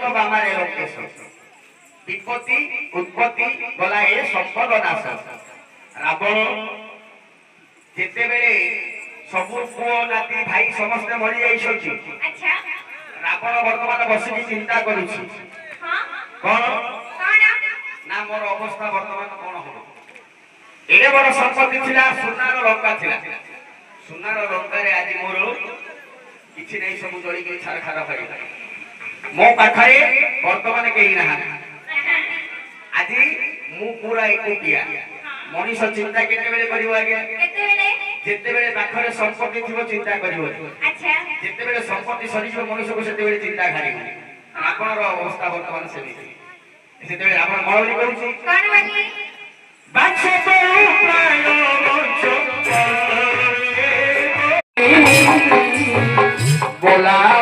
ତ ବାମାରେ ଲଙ୍କେଶ ବିପତ୍ତି ଉତ୍ପତ୍ତି ଗଲା ଏ ସମ୍ପଦ ନାଶ ରାବଣ ଯେତେବେଳେ ସବୁ ପୁଅ ନାତି ଭାଇ ସମସ୍ତେ ମରି ଯାଇଛନ୍ତି ରାବଣ ବର୍ତ୍ତମାନ ବସିକି ଚିନ୍ତା କରୁଛି କଣ ନା ମୋର ଅବସ୍ଥା ବର୍ତ୍ତମାନ କଣ ହବ ଏଡେ ବଡ ସମ୍ପତ୍ତି ଥିଲା ସୁନାର ଲଙ୍କା ଥିଲା ସୁନାର ଲଙ୍କାରେ ଆଜି ମୋର କିଛି ନାହିଁ ସବୁ ଜଳିକି ଛାରଖାର ହୋଇଗଲା ମୋ ପାଖରେ ବର୍ତ୍ତମାନ କେହି ନାହାନ୍ତି ଆଜି ମୁଁ ପୁରା ଏକୁଟିଆ ମଣିଷ ଚିନ୍ତା କେତେବେଳେ କରିବ ଆଜ୍ଞା ଯେତେବେଳେ ପାଖରେ ସମ୍ପତ୍ତି ଥିବ ଚିନ୍ତା କରିବ ଯେତେବେଳେ ସମ୍ପତ୍ତି ସରିଯିବ ମଣିଷକୁ ସେତେବେଳେ ଚିନ୍ତା ଘାରିବ ଆପଣଙ୍କର ଅବସ୍ଥା ବର୍ତ୍ତମାନ ସେମିତି ସେତେବେଳେ ଆପଣ କଣ ବୋଲି କହୁଛି ବୋଲା